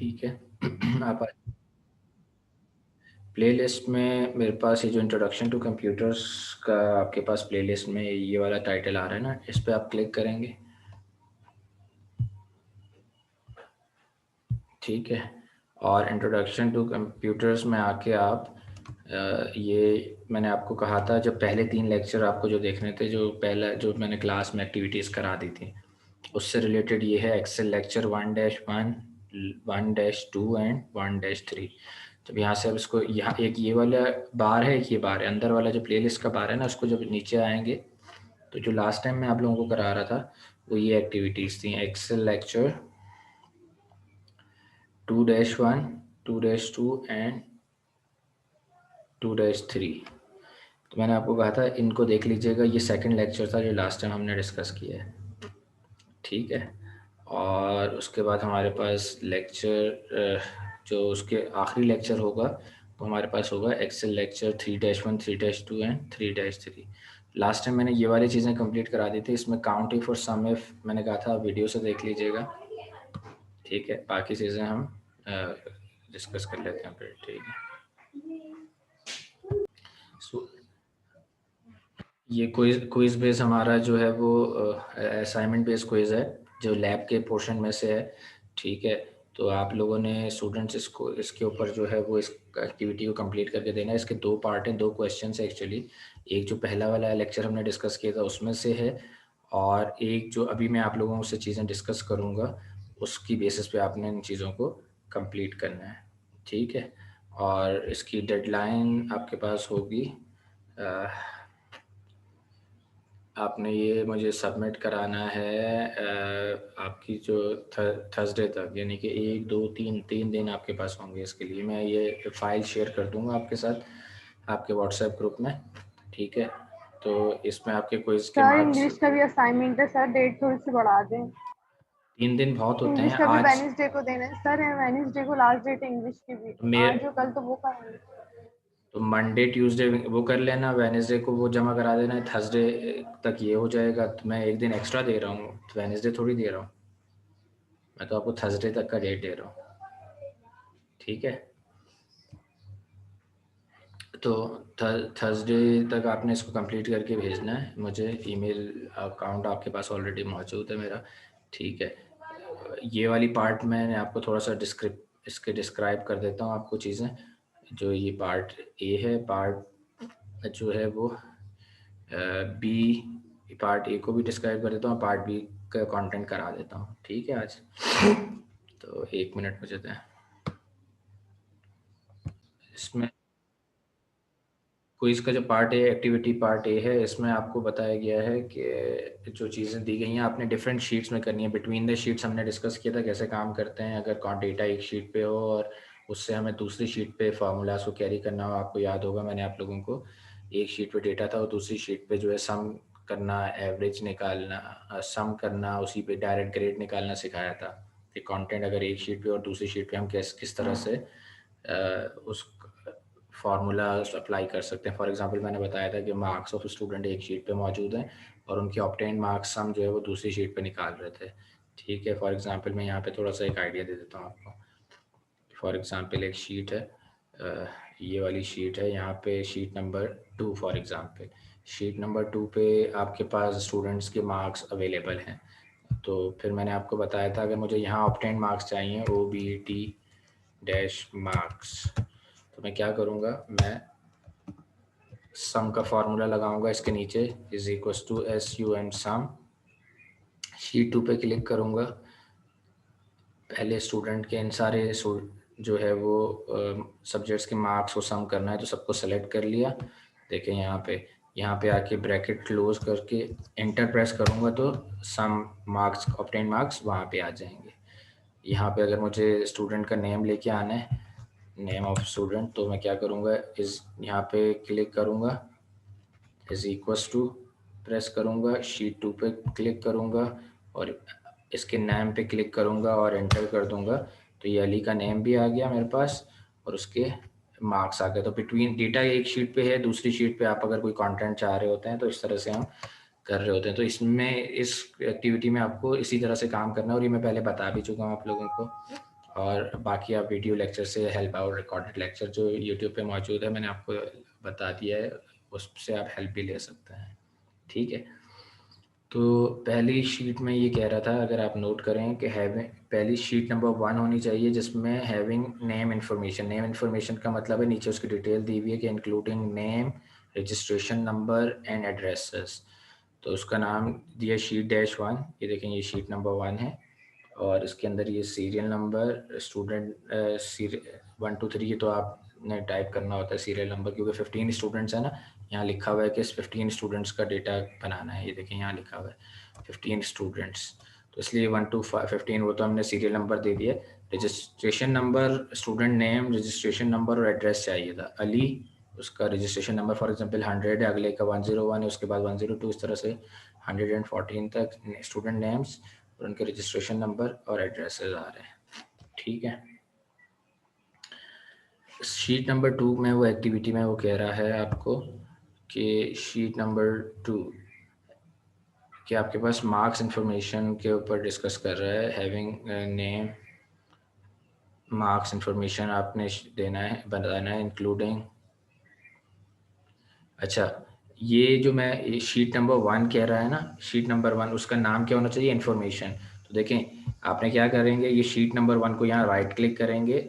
ठीक है। आप प्लेलिस्ट में मेरे पास ये जो इंट्रोडक्शन टू कंप्यूटर्स का आपके पास प्लेलिस्ट में ये वाला टाइटल आ रहा है ना, इस पे आप क्लिक करेंगे। ठीक है, और इंट्रोडक्शन टू कंप्यूटर्स में आके आप ये मैंने आपको कहा था जब पहले 3 लेक्चर आपको जो देखने थे, जो पहला जो मैंने क्लास में एक्टिविटीज़ करा दी थी, उससे रिलेटेड ये है एक्सेल लेक्चर 1-1, 1-2 एंड 1-3। जब यहाँ से अब इसको यहाँ एक ये वाला बार है, एक ये बार है, अंदर वाला जो प्लेलिस्ट का बार है ना, उसको जब नीचे आएंगे तो जो लास्ट टाइम मैं आप लोगों को करा रहा था वो ये एक्टिविटीज़ थी, एक्सेल लेक्चर 2-1, 2-2 एंड 2-3। तो मैंने आपको कहा था इनको देख लीजिएगा, ये सेकंड लेक्चर था जो लास्ट टाइम हमने डिस्कस किया है। ठीक है, और उसके बाद हमारे पास लेक्चर जो उसके आखिरी लेक्चर होगा वो हमारे पास होगा Excel lecture 3-1, 3-2 and 3-3। Last time मैंने ये वाली चीज़ें कंप्लीट करा दी थी। इसमें काउंट इफ और सम इफ मैंने कहा था वीडियो से देख लीजिएगा। ठीक है, बाकी चीज़ें हम डिस्कस कर लेते हैं फिर। ठीक है, सो ये क्विज़ बेस हमारा जो है वो असाइनमेंट बेस्ड क्विज़ है जो लैब के पोर्शन में से है। ठीक है, तो आप लोगों ने स्टूडेंट्स इसके ऊपर जो है वो इस एक्टिविटी को कंप्लीट करके देना है। इसके 2 पार्ट हैं, 2 क्वेश्चन है एक्चुअली। एक जो पहला वाला लेक्चर हमने डिस्कस किया था उसमें से है, और एक जो अभी मैं आप लोगों से चीज़ें डिस्कस करूँगा उसकी बेसिस पे आपने इन चीज़ों को कंप्लीट करना है। ठीक है, और इसकी डेडलाइन आपके पास होगी, आपने ये मुझे सबमिट कराना है आपकी जो थर्सडे तक, यानी कि 1, 2, 3 दिन आपके पास होंगे इसके लिए। मैं ये फ़ाइल शेयर कर दूंगा आपके साथ आपके व्हाट्सएप ग्रुप में। ठीक है, तो इसमें आपके क्विज़ के सर मार्क्स। इंग्लिश का भी असाइनमेंट है सर, डेट थोड़ी सी बढ़ा दें। 3 दिन बहुत होते इंग्लिश हैं का भी आज। वेडनेसडे को देना है सर, वेडनेसडे को लास्ट डेट है इंग्लिश की भी। तो मेरे आज और कल तो वो करेंगे। तो मंडे ट्यूसडे वो कर लेना, वेडनेसडे को वो जमा करा देना, थर्सडे तक ये हो जाएगा। तो मैं एक दिन एक्स्ट्रा दे रहा हूँ, तो वेडनेसडे थोड़ी दे रहा हूँ, मैं तो आपको थर्सडे तक का डेट दे रहा हूँ। ठीक है, तो थर्सडे तक आपने इसको कंप्लीट करके भेजना है मुझे। ईमेल अकाउंट आपके पास ऑलरेडी मौजूद है मेरा। ठीक है, ये वाली पार्ट मैंने आपको थोड़ा सा डिस्क्राइब कर देता हूँ आपको चीज़ें। जो ये पार्ट ए है, पार्ट जो है वो बी, पार्ट ए को भी डिस्क्राइब कर देता हूँ, पार्ट बी का कंटेंट करा देता हूँ। ठीक है, आज तो 1 मिनट मुझे दें। इसमें क्विज़ का जो पार्ट है, एक्टिविटी पार्ट ए है, इसमें आपको बताया गया है कि जो चीज़ें दी गई हैं आपने डिफरेंट शीट्स में करनी है। बिटवीन द शीट्स हमने डिस्कस किया था कैसे काम करते हैं। अगर डेटा एक शीट पे हो और उससे हमें दूसरी शीट पे फार्मूलाज को कैरी करना हो, आपको याद होगा मैंने आप लोगों को एक शीट पे डेटा था और दूसरी शीट पे जो है सम करना, एवरेज निकालना, सम करना, उसी पे डायरेक्ट ग्रेड निकालना सिखाया था कि कंटेंट अगर एक शीट पे और दूसरी शीट पे हम किस तरह से उस फार्मूला अप्लाई कर सकते हैं। फॉर एग्जांपल मैंने बताया था कि मार्क्स ऑफ स्टूडेंट एक शीट पे मौजूद हैं और उनके ऑब्टेन मार्क्स हम जो है वो दूसरी शीट पे निकाल रहे थे। ठीक है, फॉर एग्जांपल मैं यहाँ पे थोड़ा सा एक आइडिया दे देता हूँ आपको। फॉर एग्जांपल एक शीट है, ये वाली शीट है, यहाँ पे sheet number 2 for example. Sheet number 2 पे आपके पास स्टूडेंट्स के मार्क्स अवेलेबल हैं। तो फिर मैंने आपको बताया था अगर मुझे यहाँ ऑब्टेन मार्क्स चाहिए, OBT डैश मार्क्स, तो मैं क्या करूँगा, मैं सम का फार्मूला लगाऊंगा इसके नीचे, is equals to SUM sum. Sheet 2 पे क्लिक करूँगा, पहले स्टूडेंट के इन सारे जो है वो सब्जेक्ट्स के मार्क्स को सम करना है, तो सबको सेलेक्ट कर लिया। देखें यहाँ पे आके ब्रैकेट क्लोज करके एंटर प्रेस करूँगा तो सम मार्क्स, ऑब्टेन मार्क्स वहाँ पे आ जाएंगे। यहाँ पे अगर मुझे स्टूडेंट का नेम लेके आना है, नेम ऑफ स्टूडेंट, तो मैं क्या करूँगा, इस यहाँ पे क्लिक करूँगा, इज इक्वल्स टू प्रेस करूँगा, शीट 2 पे क्लिक करूँगा और इसके नेम पे क्लिक करूँगा और एंटर कर दूँगा। तो ये अली का नेम भी आ गया मेरे पास और उसके मार्क्स आ गए। तो बिटवीन डेटा एक शीट पे है, दूसरी शीट पे आप अगर कोई कंटेंट चाह रहे होते हैं तो इस तरह से हम कर रहे होते हैं। तो इसमें इस एक्टिविटी में आपको इसी तरह से काम करना है और ये मैं पहले बता भी चुका हूँ आप लोगों को। और बाकी आप वीडियो लेक्चर से हेल्प आउट, रिकॉर्डेड लेक्चर जो यूट्यूब पे मौजूद है मैंने आपको बता दिया है, उससे आप हेल्प भी ले सकते हैं। ठीक है, तो पहली शीट में ये कह रहा था, अगर आप नोट करें कि हैविंग, पहली शीट नंबर 1 होनी चाहिए जिसमें having name information, name information का मतलब है नीचे उसकी डिटेल दी हुई है कि including name, registration number and addresses. तो उसका नाम दिया शीट -1, ये देखें ये शीट नंबर 1 है, और इसके अंदर ये सीरियल नंबर, स्टूडेंट 1 2 3 तो आपने टाइप करना होता है सीरियल नंबर, क्योंकि 15 स्टूडेंट्स है ना, यहाँ लिखा हुआ है कि इस 15 स्टूडेंट्स का डेटा बनाना है। ये देखें यहाँ लिखा हुआ है 15 स्टूडेंट्स, तो इसलिए 1 to 15 वो तो हमने सीरियल नंबर दे दिया। Registration number, student name, registration number और एड्रेस चाहिए था। अली, उसका रजिस्ट्रेशन नंबर फॉर एग्जांपल 100 है, अगले का 101 है, उसके बाद 102, इस तरह से 114 तक स्टूडेंट नेम्स और उनके रजिस्ट्रेशन नंबर और एड्रेसेस आ रहे हैं। ठीक है, शीट नंबर 2 में वो एक्टिविटी में वो कह रहा है आपको कि शीट नंबर 2 कि आपके पास मार्क्स इंफॉर्मेशन के ऊपर डिस्कस कर रहा है। हैविंग नेम, मार्क्स इंफॉर्मेशन आपने देना है, बताना है, इंक्लूडिंग, अच्छा ये जो मैं शीट नंबर 1 कह रहा है ना, शीट नंबर 1 उसका नाम क्या होना चाहिए, इन्फॉर्मेशन। तो देखें आपने क्या करेंगे, ये शीट नंबर 1 को यहाँ राइट क्लिक करेंगे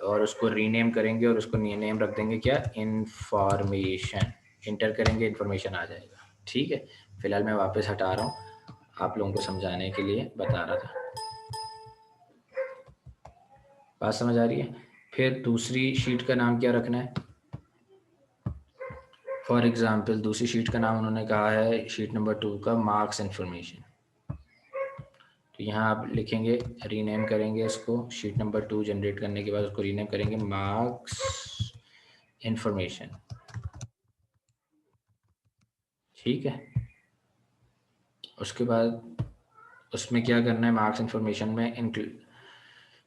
और उसको रीनेम करेंगे और उसको नेम रख देंगे क्या, इंफॉर्मेशन। इंटर करेंगे, इन्फॉर्मेशन आ जाएगा। ठीक है, फिलहाल मैं वापस हटा रहा हूँ, आप लोगों को समझाने के लिए बता रहा था। बात समझ आ रही है? फिर दूसरी शीट का नाम क्या रखना है, फॉर एग्जाम्पल दूसरी शीट का नाम उन्होंने कहा है शीट नंबर 2 का मार्क्स इन्फॉर्मेशन। तो यहाँ आप लिखेंगे, रीनेम करेंगे इसको, शीट नंबर 2 जनरेट करने के बाद उसको रीनेम करेंगे मार्क्स इन्फॉर्मेशन। ठीक है, उसके बाद उसमें क्या करना है, मार्क्स इन्फॉर्मेशन में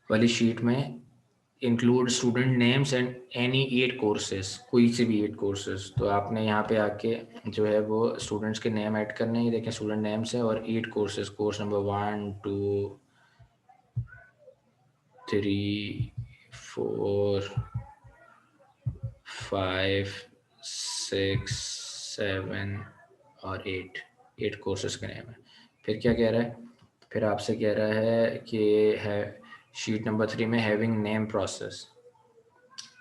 वाली शीट में include student names and any 8 courses, कोई से भी 8 कोर्सेज। तो आपने यहाँ पे आके जो है वो स्टूडेंट्स के नेम ऐड करने हैं, देखें स्टूडेंट नेम्स है और 8 कोर्सेज, कोर्स नंबर 1 2 3 4 5 6 7 और 8 कोर्सेज के नेम है। फिर क्या कह रहा है, फिर आपसे कह रहा है कि है शीट नंबर 3 में हैविंग नेम प्रोसेस।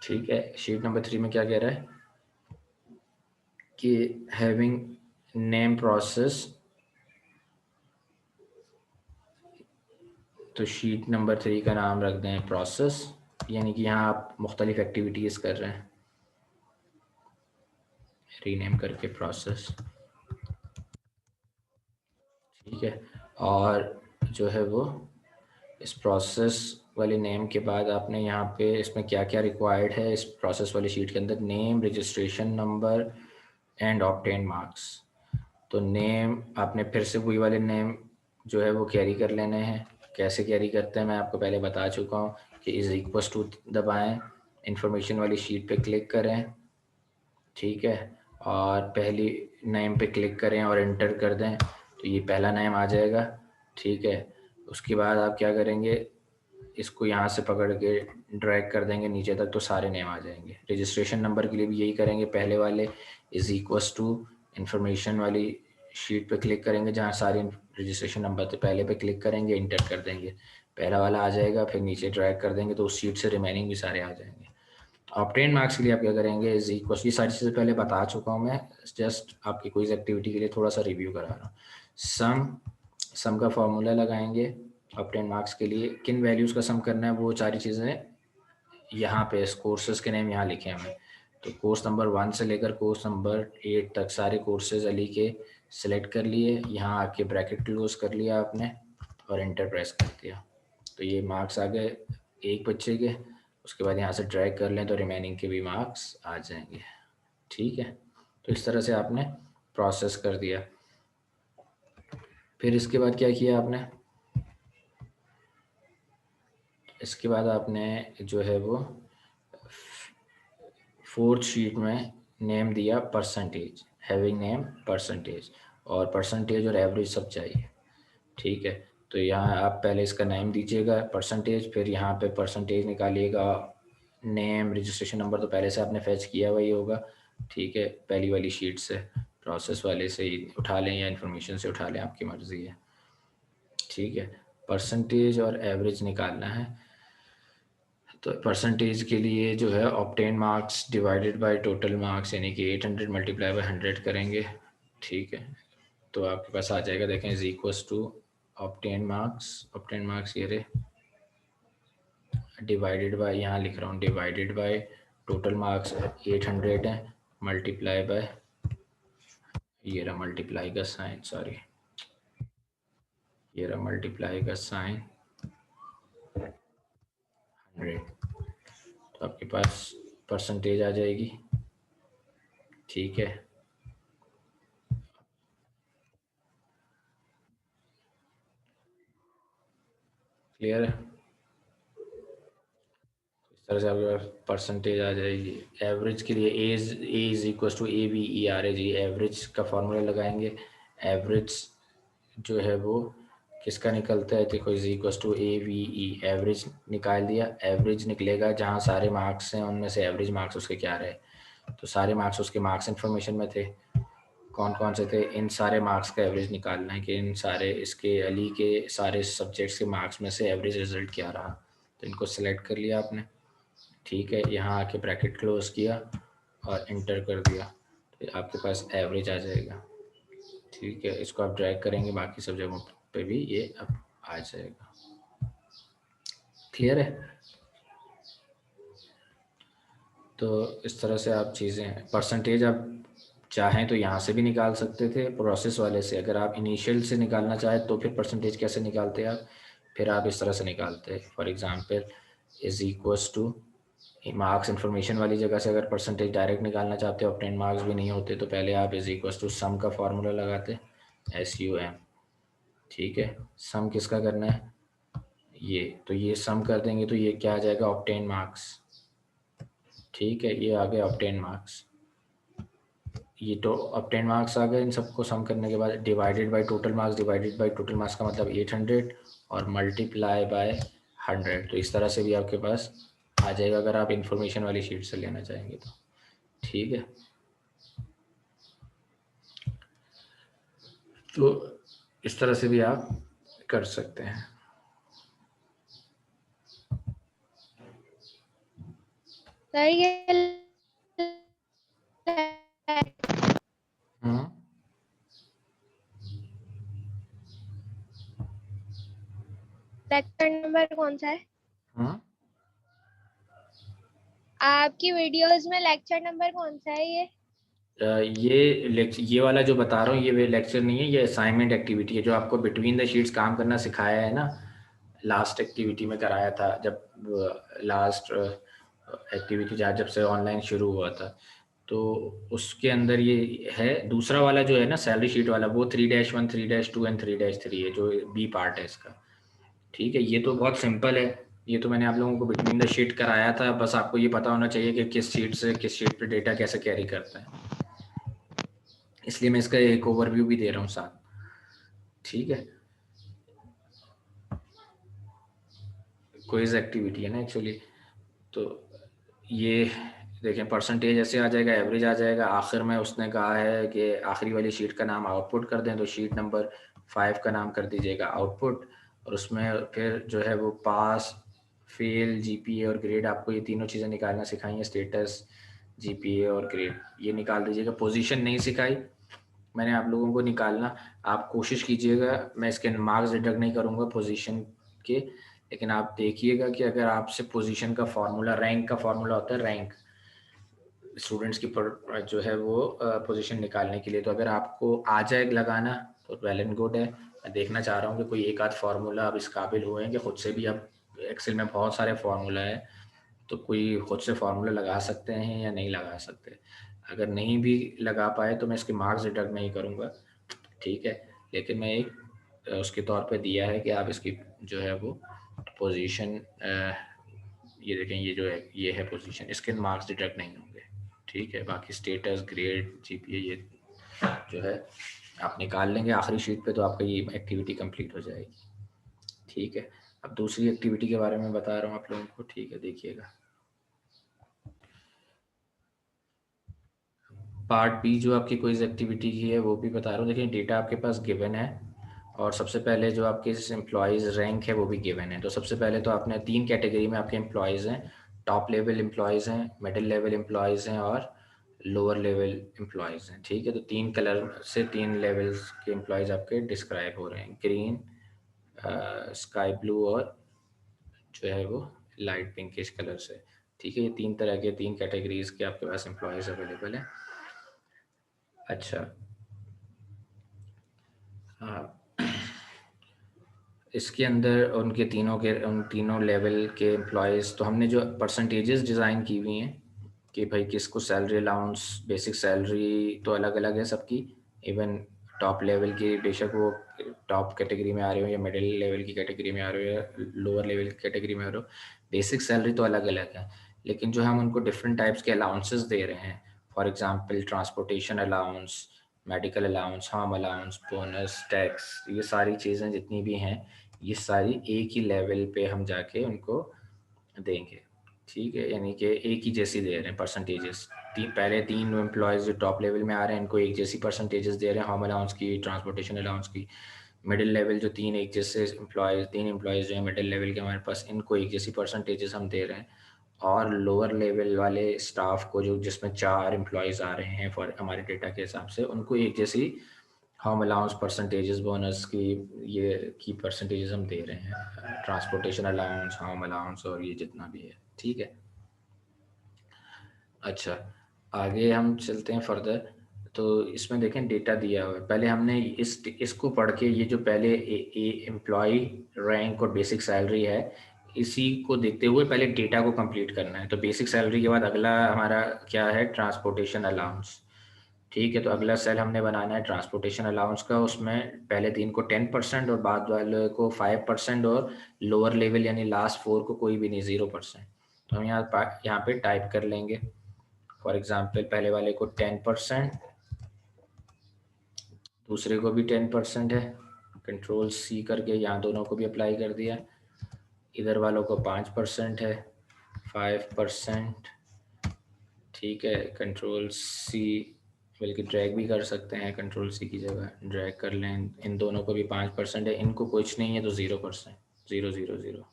ठीक है, शीट नंबर 3 में क्या कह रहा है कि हैविंग नेम प्रोसेस, तो शीट नंबर 3 का नाम रख दें प्रोसेस, यानी कि यहाँ आप मुख्तलिफ एक्टिविटीज़ कर रहे हैं, रीनेम करके प्रोसेस। ठीक है, और जो है वो इस प्रोसेस वाले नेम के बाद आपने यहाँ पे इसमें क्या क्या रिक्वायर्ड है इस प्रोसेस वाली शीट के अंदर, name, registration number and obtain marks. तो नेम आपने फिर से वही वाले नेम जो है वो कैरी कर लेने हैं। कैसे कैरी करते हैं मैं आपको पहले बता चुका हूँ कि इज़ इक्वल टू दबाएं, इंफॉर्मेशन वाली शीट पे क्लिक करें, ठीक है, और पहली नेम पे क्लिक करें और एंटर कर दें, तो ये पहला नेम आ जाएगा। ठीक है, उसके बाद आप क्या करेंगे, इसको यहाँ से पकड़ के ड्रैग कर देंगे नीचे तक तो सारे नेम आ जाएंगे। रजिस्ट्रेशन नंबर के लिए भी यही करेंगे, पहले वाले इज़ इक्वल्स टू इंफॉर्मेशन वाली शीट पे क्लिक करेंगे जहाँ सारे रजिस्ट्रेशन नंबर थे, पहले पे क्लिक करेंगे, इंटर कर देंगे, पहला वाला आ जाएगा, फिर नीचे ड्रैग कर देंगे तो उस शीट से रिमेनिंग भी सारे आ जाएंगे। ऑब्टेन मार्क्स के लिए आप क्या करेंगे, इज इक्वल, ये सारी चीज़ें पहले बता चुका हूँ मैं, जस्ट आपकी क्विज एक्टिविटी के लिए थोड़ा सा रिव्यू करा रहा हूँ। सम का फॉर्मूला लगाएंगे ऑब्टेन मार्क्स के लिए, किन वैल्यूज़ का सम करना है वो सारी चीज़ें यहाँ पे कोर्सेज के नेम यहाँ लिखे हैं। तो कोर्स नंबर 1 से लेकर कोर्स नंबर 8 तक सारे कोर्सेज अली के सिलेक्ट कर लिए, यहाँ आके ब्रैकेट क्लोज कर लिया आपने और इंटर प्रेस कर दिया, तो ये मार्क्स आ गए एक बच्चे के। उसके बाद यहाँ से ड्रैग कर लें तो रिमेनिंग के भी मार्क्स आ जाएंगे। ठीक है, तो इस तरह से आपने प्रोसेस कर दिया। फिर इसके बाद क्या किया आपने, इसके बाद आपने जो है वो 4th शीट में नेम दिया परसेंटेज, हैविंग नेम परसेंटेज, और परसेंटेज और एवरेज सब चाहिए। ठीक है, तो यहाँ आप पहले इसका नेम दीजिएगा परसेंटेज, फिर यहाँ पे परसेंटेज निकालिएगा। नेम रजिस्ट्रेशन नंबर तो पहले से आपने फैच किया हुआ ही होगा, ठीक है, पहली वाली शीट से, प्रोसेस वाले से ही उठा लें या इन्फॉर्मेशन से उठा लें, आपकी मर्ज़ी है, ठीक है। परसेंटेज और एवरेज निकालना है, तो परसेंटेज के लिए जो है obtain marks divided by total marks, यानी कि 800 मल्टीप्लाई बाय 100 करेंगे, ठीक है। तो आपके पास आ जाएगा, देखें, is equals to obtain marks ये रहे, डिवाइडेड बाय, यहाँ लिख रहा हूँ डिवाइडेड बाय टोटल मार्क्स 800 है, मल्टीप्लाई बाय, ये रहा मल्टीप्लाई का साइन, सॉरी, ये रहा मल्टीप्लाई का साइन 100, तो आपके पास परसेंटेज आ जाएगी, ठीक है। क्लियर है? इस तरह से आपके पास परसेंटेज आ जाएगी। एवरेज के लिए A is equal to A B E R A G, average का फॉर्मूला लगाएंगे। एवरेज जो है वो किसका निकलता है, देखो, is equal to A V E, average निकाल दिया। एवरेज निकलेगा जहाँ सारे मार्क्स हैं उनमें से एवरेज मार्क्स उसके क्या रहे, तो सारे मार्क्स उसके मार्क्स इन्फॉर्मेशन में थे, कौन कौन से थे, इन सारे मार्क्स का एवरेज निकालना है कि इन सारे इसके अली के सारे सब्जेक्ट्स के मार्क्स में से एवरेज रिजल्ट क्या रहा। तो इनको सेलेक्ट कर लिया आपने, ठीक है, यहाँ आके ब्रैकेट क्लोज किया और इंटर कर दिया, तो आपके पास एवरेज आ जाएगा, ठीक है। इसको आप ड्रैग करेंगे बाकी सब जगहों पे भी ये अब आ जाएगा। क्लियर है? तो इस तरह से आप चीज़ें, परसेंटेज आप चाहें तो यहाँ से भी निकाल सकते थे प्रोसेस वाले से, अगर आप इनिशियल से निकालना चाहें तो फिर परसेंटेज कैसे निकालते हैं आप, फिर आप इस तरह से निकालते हैं, for example is equals two marks information वाली जगह से अगर परसेंटेज डायरेक्ट निकालना चाहते हो, ऑब्टेन मार्क्स भी नहीं होते, तो पहले आप इज़ इक्वल्स टू सम का फार्मूला लगाते, SUM, ठीक है। सम किसका करना है, ये, तो ये सम कर देंगे तो ये क्या आ जाएगा, ऑब्टेन मार्क्स, ठीक है, ये आ गए ऑब्टेन मार्क्स। ये तो ऑब्टेन मार्क्स आ गए, इन सबको सम करने के बाद divided by total marks, divided by total marks का मतलब 800 और मल्टीप्लाई बाय 100, तो इस तरह से भी आपके पास आ जाएगा अगर आप इन्फॉर्मेशन वाली शीट से लेना चाहेंगे तो, ठीक है। तो इस तरह से भी आप कर सकते हैं। हम्म, लेक्चर नंबर कौन सा है हम्म, आपकी वीडियोस में? लेक्चर नंबर कौन सा है ये? ये वाला जो बता रहा हूँ ये लेक्चर नहीं है, ये असाइनमेंट एक्टिविटी है जो आपको बिटवीन द शीट्स काम करना सिखाया है ना, लास्ट एक्टिविटी में कराया था, जब लास्ट एक्टिविटी जब से ऑनलाइन शुरू हुआ था, तो उसके अंदर ये है। दूसरा वाला जो है ना सैलरी शीट वाला, वो 3-1, 3-2 एंड 3-3 है, जो बी पार्ट है इसका, ठीक है। ये तो बहुत सिंपल है, ये तो मैंने आप लोगों को बिटवीन द शीट कराया था, बस आपको ये पता होना चाहिए कि किस शीट से किस शीट पे डेटा कैसे कैरी करता है, इसलिए मैं इसका एक ओवरव्यू भी दे रहा हूँ साथ, ठीक है। क्विज एक्टिविटी है ना एक्चुअली, तो ये देखें, परसेंटेज ऐसे आ जाएगा, एवरेज आ जाएगा, आखिर में उसने कहा है कि आखिरी वाली शीट का नाम आउटपुट कर दें, तो शीट नंबर 5 का नाम कर दीजिएगा आउटपुट, और उसमें फिर जो है वो पास, फेल, GPA और ग्रेड, आपको ये तीनों चीज़ें निकालना सिखाई हैं, स्टेटस, GPA और ग्रेड, ये निकाल दीजिएगा। पोजीशन नहीं सिखाई मैंने आप लोगों को निकालना, आप कोशिश कीजिएगा, मैं इसके मार्क्स डिडक्ट नहीं करूँगा पोजीशन के, लेकिन आप देखिएगा कि अगर आपसे पोजीशन का फार्मूला, रैंक का फार्मूला होता है, रैंक स्टूडेंट्स की जो है वो पोजीशन निकालने के लिए, तो अगर आपको आ जाए लगाना तो वेल एंड गुड है। मैं देखना चाह रहा हूँ कि कोई एक आध फार्मूला आप इस काबिल हुए हैं कि खुद से भी, आप एक्सेल में बहुत सारे फार्मूला है, तो कोई खुद से फार्मूला लगा सकते हैं या नहीं लगा सकते। अगर नहीं भी लगा पाए तो मैं इसके मार्क्स डिडक्ट नहीं करूँगा, ठीक है, लेकिन मैं एक उसके तौर पे दिया है कि आप इसकी जो है वो पोजीशन, ये देखें, ये जो है ये है पोजीशन, इसके मार्क्स डिडक्ट नहीं होंगे, ठीक है। बाकी स्टेटस, ग्रेड, GPA ये जो है आप निकाल लेंगे आखिरी शीट पे, तो आपका ये एक्टिविटी कंप्लीट हो जाएगी। ठीक है, अब दूसरी एक्टिविटी के बारे में बता रहा हूँ आप लोगों को, ठीक है, देखिएगा। पार्ट बी जो आपकी क्विज एक्टिविटी की है वो भी बता रहा हूँ। देखिए डेटा आपके पास गिवन है और सबसे पहले जो आपके एम्प्लॉयज़ रैंक है वो भी गिवन है। तो सबसे पहले तो आपने 3 कैटेगरी में आपके एम्प्लॉयज़ हैं, टॉप लेवल एम्प्लॉयज़ हैं, मिडिल लेवल एम्प्लॉयज़ हैं और लोअर लेवल एम्प्लॉयज़ हैं। ठीक है, तो 3 कलर से 3 लेवल्स के एम्प्लॉयज़ आपके डिस्क्राइब हो रहे हैं, ग्रीन, स्काई ब्लू और जो है वो लाइट पिंकिश कलर से। ठीक है, ये 3 तरह के 3 कैटेगरीज़ के आपके पास एम्प्लॉयज़ अवेलेबल हैं। अच्छा, हाँ, इसके अंदर उन तीनों लेवल के एम्प्लॉयज़, तो हमने जो परसेंटेजेस डिज़ाइन की हुई हैं कि भाई किसको सैलरी अलाउंस, बेसिक सैलरी तो अलग अलग है सबकी, इवन टॉप लेवल की बेशक वो टॉप कैटेगरी में आ रहे हो या मिडिल लेवल की कैटेगरी में आ रहे हो या लोअर लेवल की कैटेगरी में आ रहे हो, बेसिक सैलरी तो अलग अलग है, लेकिन जो हम उनको डिफरेंट टाइप्स के अलाउंसेस दे रहे हैं, for example transportation allowance, medical allowance, home allowance, bonus, tax, ये सारी चीज़ें जितनी भी हैं ये सारी एक ही लेवल पे हम जाके उनको देंगे। ठीक है, यानी कि एक ही जैसी दे रहे हैं परसेंटेजेस। पहले 3 एम्प्लॉयज़ जो टॉप लेवल में आ रहे हैं इनको एक जैसी परसेंटेजेस दे रहे हैं, होम अलाउंस की, ट्रांसपोर्टेशन अलाउंस की। मिडिल लेवल जो 3 एक जैसे एम्प्लॉयज़, 3 एम्प्लॉयज़ जो हैं मिडिल लेवल के हमारे पास, इनको एक जैसी परसेंटेजेस हम दे रहे हैं। और लोअर लेवल वाले स्टाफ को जो जिसमें 4 एम्प्लॉयज़ आ रहे हैं फॉर हमारे डेटा के हिसाब से, उनको एक जैसी होम अलाउंस परसेंटेजेस, बोनस की, ये की परसेंटेजेस हम दे रहे हैं, ट्रांसपोर्टेशन अलाउंस, होम अलाउंस और ये जितना भी है। ठीक है, अच्छा, आगे हम चलते हैं फर्दर। तो इसमें देखें डेटा दिया हुआ है, पहले हमने इसको पढ़ के, ये जो पहले एम्प्लॉय रैंक और बेसिक सैलरी है, इसी को देखते हुए पहले डेटा को कंप्लीट करना है। तो बेसिक सैलरी के बाद अगला हमारा क्या है, ट्रांसपोर्टेशन अलाउंस। ठीक है, तो अगला सेल हमने बनाना है ट्रांसपोर्टेशन अलाउंस का, उसमें पहले 3 को 10% और बाद वाले को 5% और लोअर लेवल यानी लास्ट 4 को कोई भी नहीं, 0%। तो हम यहाँ पे टाइप कर लेंगे, फॉर एग्जांपल पहले वाले को 10%, दूसरे को भी 10% है, कंट्रोल सी करके यहाँ दोनों को भी अप्लाई कर दिया। इधर वालों को 5% है, 5%। ठीक है, कंट्रोल सी, बल्कि ड्रैग भी कर सकते हैं, कंट्रोल सी की जगह ड्रैग कर लें। इन दोनों को भी 5% है, इनको कुछ नहीं है तो 0%, 0 0 0।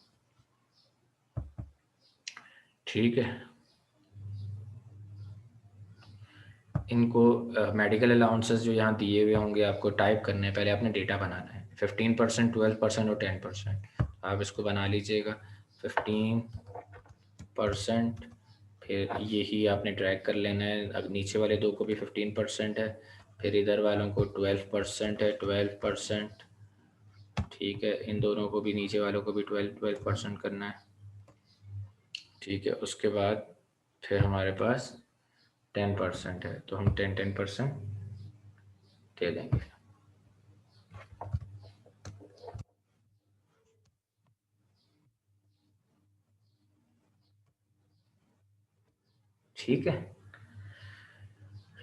ठीक है, इनको मेडिकल अलाउंसेस जो यहाँ दिए हुए होंगे आपको टाइप करने हैं, पहले आपने डेटा बनाना है, 15%, 12% और 10%। आप इसको बना लीजिएगा, 15%, फिर यही आपने ड्रैग कर लेना है। अब नीचे वाले दो को भी 15% है, फिर इधर वालों को 12% है, 12%। ठीक है, इन दोनों को भी, नीचे वालों को भी 12% करना है। ठीक है, उसके बाद फिर हमारे पास 10% है, तो हम 10% दे देंगे। ठीक है,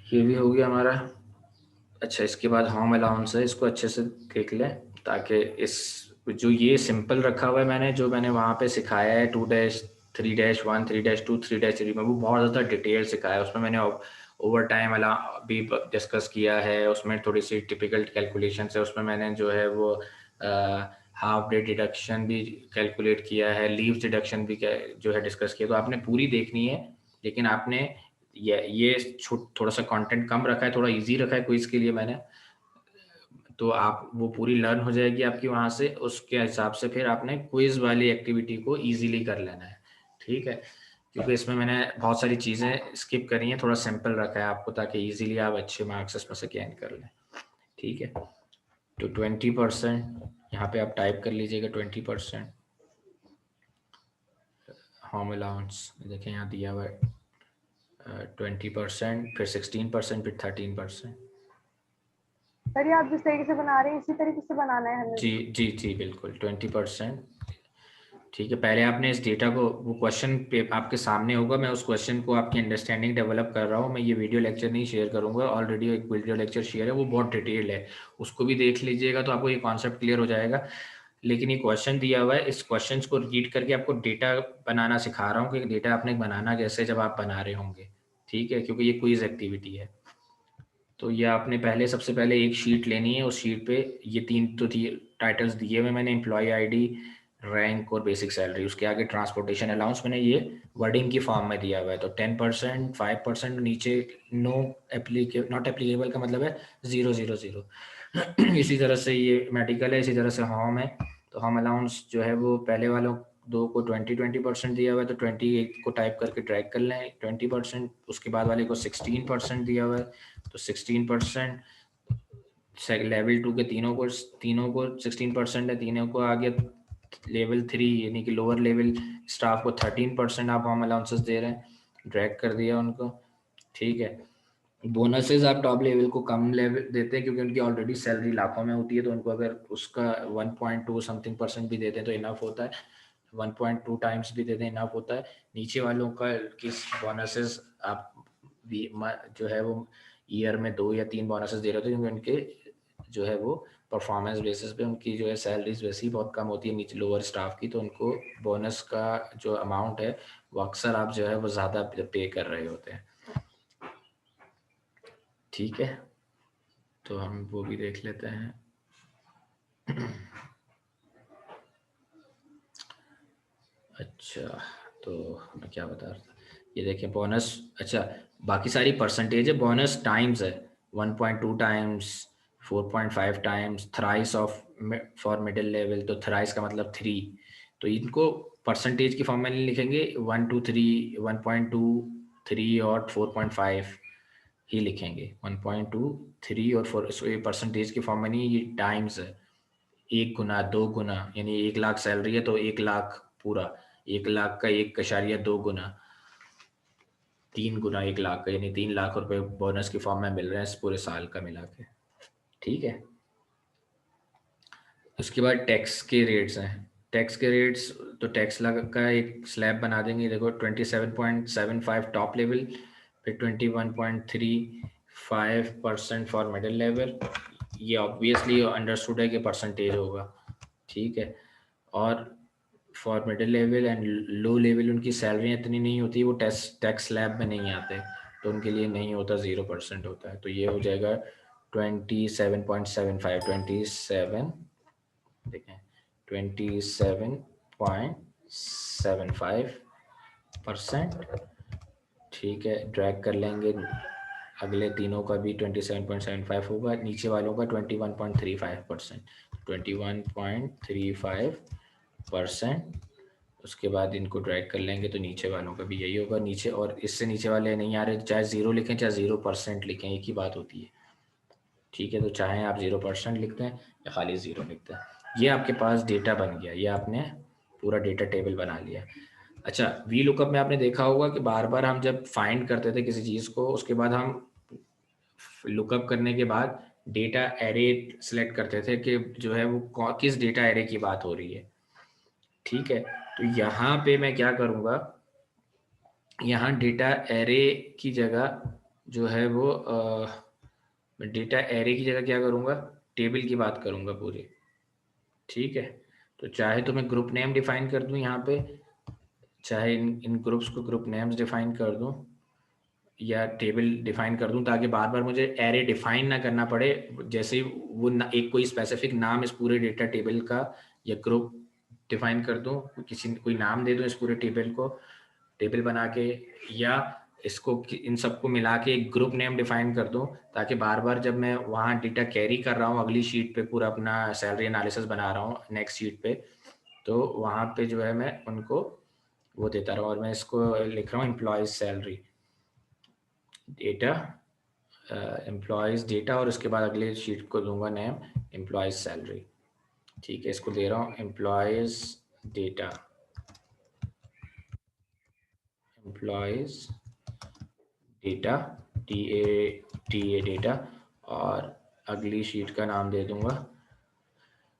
ये भी हो गया हमारा। अच्छा, इसके बाद होम अलाउंस है, इसको अच्छे से देख लें ताकि इस जो ये सिंपल रखा हुआ है मैंने, जो मैंने वहाँ पे सिखाया है 2-3-1, 3-2, 3-3 में, वो बहुत ज़्यादा डिटेल सिखाया है। उसमें मैंने ओवर टाइम भी डिस्कस किया है, उसमें थोड़ी सी टिपिकल कैलकुलेशन है, उसमें मैंने जो है वो हाफ डे डिडक्शन भी कैलकुलेट किया है, लीव डिडक्शन भी जो है डिस्कस किया। तो आपने पूरी देखनी है, लेकिन आपने ये थोड़ा सा कंटेंट कम रखा है, थोड़ा इजी रखा है क्विज के लिए मैंने, तो आप वो पूरी लर्न हो जाएगी आपकी वहाँ से। उसके हिसाब से फिर आपने क्विज वाली एक्टिविटी को इजीली कर लेना है। ठीक है, क्योंकि इसमें मैंने बहुत सारी चीज़ें स्किप करी हैं, थोड़ा सिंपल रखा है आपको ताकि इजीली आप अच्छे मार्क्स इसमें से गेन कर लें। ठीक है, तो 20% यहाँ पे आप टाइप कर लीजिएगा, 20% होम अलाउंस, देखें यहाँ दिया हुआ है 20%, फिर 16%, फिर 13%। सर ये आप जिस तरीके से बना रहे हैं इसी तरीके से बनाना है हमें? जी जी जी, बिल्कुल 20%। ठीक है, पहले आपने इस डेटा को, वो क्वेश्चन पे आपके सामने होगा, मैं उस क्वेश्चन को आपकी अंडरस्टैंडिंग डेवलप कर रहा हूँ। मैं ये वीडियो लेक्चर नहीं शेयर करूँगा, ऑलरेडी एक वीडियो लेक्चर शेयर है, वो बहुत डिटेल्ड है, उसको भी देख लीजिएगा तो आपको ये कॉन्सेप्ट क्लियर हो जाएगा। लेकिन ये क्वेश्चन दिया हुआ है, इस क्वेश्चन को रीड करके आपको डेटा बनाना सिखा रहा हूँ कि डेटा आपने बनाना कैसे जब आप बना रहे होंगे, ठीक है, क्योंकि ये क्विज एक्टिविटी है। तो ये आपने पहले सबसे पहले एक शीट लेनी है, उस शीट पे ये तीन तो टाइटल्स दिए हुए मैंने, एम्प्लॉय आईडी, रैंक और बेसिक सैलरी, उसके आगे ट्रांसपोर्टेशन अलाउंस मैंने ये वर्डिंग की फॉर्म में दिया हुआ है। तो 10%, 5%, नीचे नो नॉट एप्लीकेबल का मतलब है 000। इसी तरह से ये मेडिकल है, इसी तरह से होम है। तो होम अलाउंस जो है वो पहले वालों दो को 20% दिया हुआ है, तो 28 को टाइप करके ड्रैग कर लें 20%। उसके बाद वाले को 16% दिया हुआ है, तो 16%। लेवल 2 के तीनों को 16% है, तीनों को आगे लेवल 3 यानी कि लोअर लेवल स्टाफ को 13% आप होम अलाउंसेस दे रहे हैं, ड्रैग कर दिया उनको, ठीक है। बोनसेस आप टॉप लेवल को कम लेवल देते हैं क्योंकि उनकी ऑलरेडी सैलरी लाखों में होती है, तो उनको अगर उसका 1.2 समथिंग % भी देते हैं तो इनफ होता है, 1.2 टाइम्स भी देते हैं इनफ होता है। नीचे वालों का किस बोनसेस आप जो है वो ईयर में 2 या 3 बोनसेस दे रहे होते हैं, क्योंकि उनके जो है वो परफॉर्मेंस बेसिस पे उनकी जो है सैलरीज वैसे ही बहुत कम होती है नीचे लोअर स्टाफ की, तो उनको बोनस का जो अमाउंट है वो अक्सर आप जो है वो ज़्यादा पे कर रहे होते हैं, ठीक है। तो हम वो भी देख लेते हैं। अच्छा, तो मैं क्या बता रहा था, ये देखिए बोनस, अच्छा बाकी सारी परसेंटेज है, बोनस टाइम्स है 1.2 times, 4.5 times, thrice of for middle level, तो थ्राइस का मतलब 3। तो इनको परसेंटेज की फॉर्म में नहीं लिखेंगे, 1 2 3, 1.2, 3 और 4.5 ही लिखेंगे, 1.2, 3 और 4। इसको ये परसेंटेज की फॉर्म में नहीं, ये टाइम्स है, 1 गुना, 2 गुना, यानी 1 लाख सैलरी है तो 1 लाख पूरा, 1 लाख का 1.2 गुना, 3 गुना 1 लाख का, यानी 3 लाख रुपए बोनस की फॉर्म में मिल रहे हैं इस पूरे साल का मिला के, ठीक है। उसके बाद टैक्स के रेट्स हैं, टैक्स के रेट्स, तो टैक्स का एक स्लैब बना देंगे, देखो 27.75 टॉप लेवल, फिर 21.35% फॉर मिडिल लेवल, ये ऑब्वियसली अंडरस्टूड है कि परसेंटेज होगा, ठीक है। और for middle level and low level उनकी सैलरी इतनी नहीं होती, वो टैक्स स्लैब में नहीं आते, तो उनके लिए नहीं होता, 0% होता है। तो ये हो जाएगा 27.75, 27, देखें 27.75%, ठीक है। ड्रैग कर लेंगे, अगले तीनों का भी 27.75 होगा, नीचे वालों का 21.35%, 21.35%। उसके बाद इनको ड्रैग कर लेंगे तो नीचे वालों का भी यही होगा, नीचे और इससे नीचे वाले नहीं आ रहे, चाहे 0 लिखें चाहे 0% लिखें, एक ही बात होती है, ठीक है। तो चाहे आप 0% लिखते हैं या खाली 0 लिखते हैं, ये आपके पास डेटा बन गया, ये आपने पूरा डेटा टेबल बना लिया। अच्छा, वी लुकअप में आपने देखा होगा कि बार बार हम जब फाइंड करते थे किसी चीज़ को, उसके बाद हम लुकअप करने के बाद डेटा एरे सेलेक्ट करते थे कि जो है वो किस डेटा एरे की बात हो रही है, ठीक है। तो यहाँ पे मैं क्या करूँगा, यहाँ डेटा एरे की जगह जो है वो डेटा एरे की जगह क्या करूँगा, टेबल की बात करूँगा पूरी, ठीक है। तो चाहे तो मैं ग्रुप नेम डिफाइन कर दूँ यहाँ पे, चाहे इन ग्रुप्स को ग्रुप नेम्स डिफाइन कर दूँ या टेबल डिफाइन कर दूं, ताकि बार बार मुझे एरे डिफाइन ना करना पड़े, जैसे ही वो एक कोई स्पेसिफिक नाम इस पूरे डेटा टेबल का या ग्रुप डिफाइन कर दूं, कोई नाम दे दूं इस पूरे टेबल को, टेबल बना के, या इसको इन सबको मिला के एक ग्रुप नेम डिफाइन कर दूं, ताकि बार बार जब मैं वहाँ डेटा कैरी कर रहा हूँ अगली शीट पे, पूरा अपना सैलरी एनालिसिस बना रहा हूँ नेक्स्ट शीट पे, तो वहाँ पे जो है मैं उनको वो देता रहूँ। और मैं इसको लिख रहा हूँ employees salary data, employees data, और उसके बाद अगले शीट को दूंगा नेम एम्प्लॉयज़ सैलरी, ठीक है। इसको दे रहा हूँ employees data, employees data, TA data, और अगली शीट का नाम दे दूंगा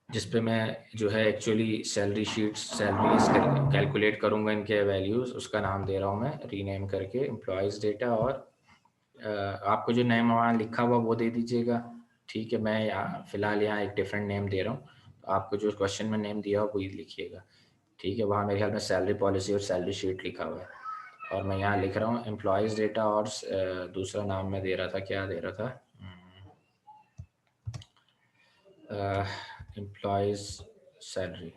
जिस पे मैं जो है actually salary sheets salaries calculate करूंगा इनके वैल्यूज़, उसका नाम दे रहा हूँ मैं रीनेम करके एम्प्लॉयज़ डेटा, और आपको जो नेम वहाँ लिखा हुआ वो दे दीजिएगा, ठीक है। मैं फिलहाल यहाँ एक डिफरेंट नेम दे रहा हूँ, आपको जो क्वेश्चन में नेम दिया हो वही लिखिएगा, ठीक है। वहाँ मेरे ख्याल में सैलरी पॉलिसी और सैलरी शीट लिखा हुआ है, और मैं यहाँ लिख रहा हूँ एम्प्लॉयज़ डेटा, और दूसरा नाम मैं दे रहा था, क्या दे रहा था, एम्प्लॉयज़ सैलरी।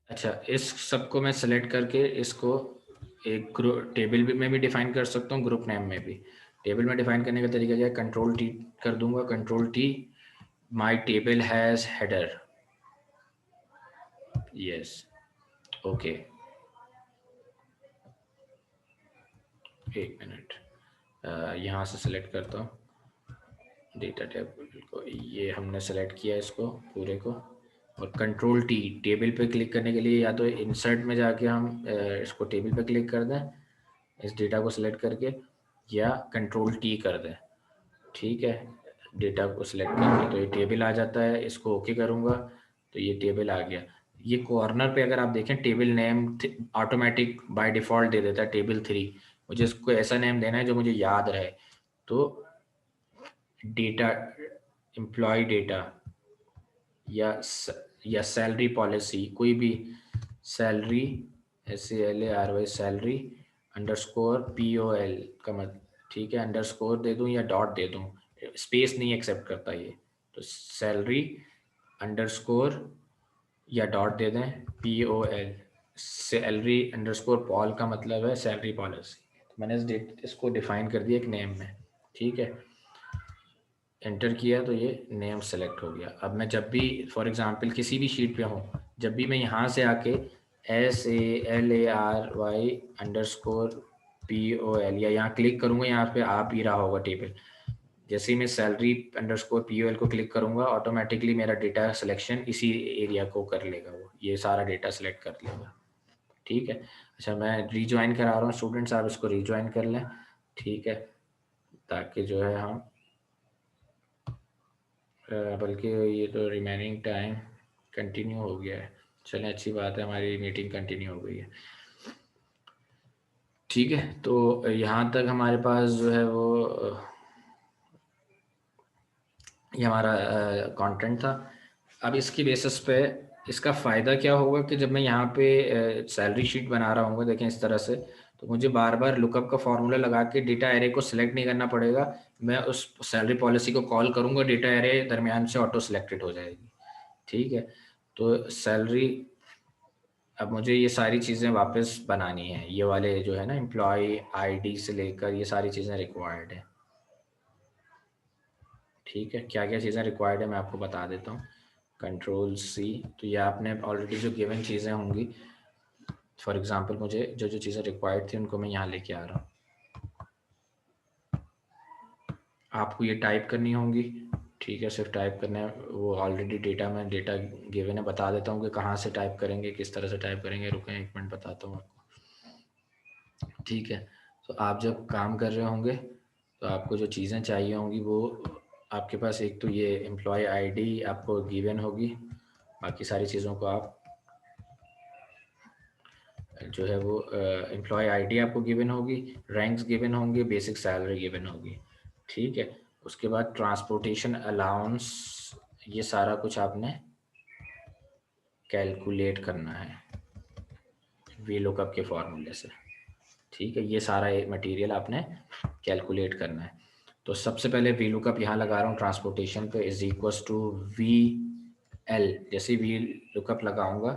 अच्छा, इस सबको मैं सेलेक्ट करके इसको एक ग्रुप टेबल में भी डिफाइन कर सकता हूँ, ग्रुप नेम में भी। टेबल में डिफाइन करने का तरीका क्या है, कंट्रोल टी कर दूंगा, control T, my table has header, yes, okay, एक मिनट, यहाँ से सेलेक्ट करता हूँ डेटा टेबल को, ये हमने सेलेक्ट किया इसको पूरे को, और कंट्रोल टी, टेबल पे क्लिक करने के लिए या तो इंसर्ट में जाके हम इसको टेबल पे क्लिक कर दें इस डेटा को सिलेक्ट करके, या कंट्रोल टी कर दें, ठीक है, डेटा को सिलेक्ट करके, तो ये टेबल आ जाता है। इसको ओके करूँगा तो ये टेबल आ गया। ये कॉर्नर पे अगर आप देखें table name automatic by default दे देता है टेबल 3, मुझे इसको ऐसा नेम देना है जो मुझे याद रहे, तो डेटा, एम्प्लॉय डेटा या सैलरी पॉलिसी, कोई भी salary, SALARY salary underscore POL का मत, ठीक है, अंडरस्कोर दे दूं या डॉट दे दूं, स्पेस नहीं एक्सेप्ट करता ये, तो सैलरी अंडरस्कोर या डॉट दे दें POL, सैलरी अंडरस्कोर पॉल का मतलब है सैलरी पॉलिसी। तो मैंने इसको डिफाइन कर दिया एक नेम में, ठीक है, एंटर किया तो ये नेम सेलेक्ट हो गया। अब मैं जब भी फॉर एग्जांपल किसी भी शीट पे हूँ, जब भी मैं यहाँ से आके SALARY अंडरस्कोर POL या यहाँ क्लिक करूँगा, यहाँ पे आ भी रहा होगा टेबल, जैसे ही मैं सैलरी अंडरस्कोर POL को क्लिक करूँगा ऑटोमेटिकली मेरा डेटा सिलेक्शन इसी एरिया को कर लेगा, वो ये सारा डेटा सेलेक्ट कर लेगा, ठीक है। अच्छा, मैं रीज्वाइन करा रहा हूँ स्टूडेंट्स, आप इसको रीज्वाइन कर लें, ठीक है, ताकि जो है हम बल्कि ये तो रिमेनिंग टाइम कंटिन्यू हो गया है, चलें अच्छी बात है, हमारी मीटिंग कंटिन्यू हो गई है, ठीक है। तो यहाँ तक हमारे पास जो है वो ये हमारा कंटेंट था। अब इसकी बेसिस पे इसका फ़ायदा क्या होगा कि जब मैं यहाँ पे सैलरी शीट बना रहा हूँ, देखें इस तरह से, तो मुझे बार बार लुकअप का फॉर्मूला लगा के डेटा एरे को सिलेक्ट नहीं करना पड़ेगा, मैं उस सैलरी पॉलिसी को कॉल करूँगा, डेटा एरे दरमियान से ऑटो सिलेक्टेड हो जाएगी, ठीक है। तो सैलरी, अब मुझे ये सारी चीज़ें वापस बनानी है, ये वाले जो है ना एम्प्लॉय ID से लेकर ये सारी चीज़ें रिक्वायर्ड है, ठीक है। क्या क्या चीज़ें रिक्वायर्ड है मैं आपको बता देता हूँ, कंट्रोल-C, तो ये आपने ऑलरेडी जो गिवन चीज़ें होंगी, फॉर एग्जांपल मुझे जो जो चीज़ें रिक्वायर्ड थी उनको मैं यहाँ लेके आ रहा हूँ, आपको ये टाइप करनी होंगी, ठीक है, सिर्फ टाइप करना है, वो ऑलरेडी डेटा में डेटा गिवन है, बता देता हूँ कि कहाँ से टाइप करेंगे, किस तरह से टाइप करेंगे, रुकें एक मिनट बताता हूँ आपको, ठीक है। तो आप जब काम कर रहे होंगे तो आपको जो चीज़ें चाहिए होंगी वो आपके पास, एक तो ये एम्प्लॉय ID आपको गिवन होगी, बाकी सारी चीज़ों को आप जो है वो एम्प्लॉय ID आपको गिवन होगी, रैंक्स गिवन होंगे, बेसिक सैलरी गिवन होगी, ठीक है। उसके बाद ट्रांसपोर्टेशन अलाउंस, ये सारा कुछ आपने कैलकुलेट करना है VLOOKUP के फॉर्मूले से, ठीक है, ये सारा मटेरियल आपने कैलकुलेट करना है। तो सबसे पहले VLOOKUP यहाँ लगा रहा हूँ ट्रांसपोर्टेशन पे इज इक्वल्स टू VL, जैसे VLOOKUP लगाऊंगा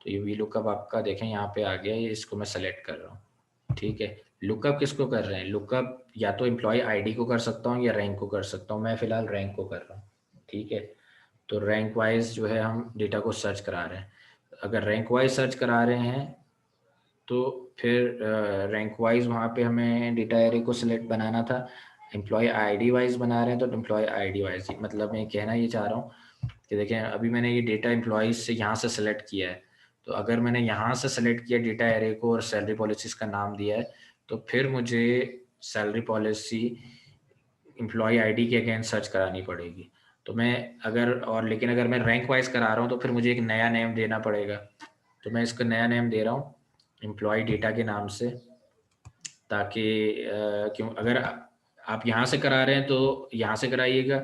तो ये VLOOKUP आपका देखें यहाँ पे आ गया, ये इसको मैं सेलेक्ट कर रहा हूँ, ठीक है। लुकअप किसको कर रहे हैं, लुकअप या तो एम्प्लॉय ID को कर सकता हूँ या रैंक को कर सकता हूँ, मैं फिलहाल रैंक को कर रहा हूँ, ठीक है। तो रैंक वाइज जो है हम डेटा को सर्च करा रहे हैं, अगर रैंक वाइज सर्च करा रहे हैं तो फिर रैंक वाइज वहाँ पे हमें डेटा एरे को सिलेक्ट बनाना था, एम्प्लॉय ID वाइज बना रहे हैं तो एम्प्लॉय ID वाइज, मतलब मैं कहना ये चाह रहा हूँ कि देखें अभी मैंने ये डेटा एम्प्लॉयज़ से यहाँ से सेलेक्ट किया है, तो अगर मैंने यहाँ से सेलेक्ट किया डेटा एरे को और सैलरी पॉलिसीज़ का नाम दिया है, तो फिर मुझे सैलरी पॉलिसी एम्प्लॉय ID के अगेंस्ट सर्च करानी पड़ेगी। तो मैं अगर, और लेकिन अगर मैं रैंक वाइज करा रहा हूँ तो फिर मुझे एक नया नेम देना पड़ेगा, तो मैं इसका नया नेम दे रहा हूँ एम्प्लॉय डेटा के नाम से, ताकि क्यों अगर आप यहाँ से करा रहे हैं तो यहाँ से कराइएगा,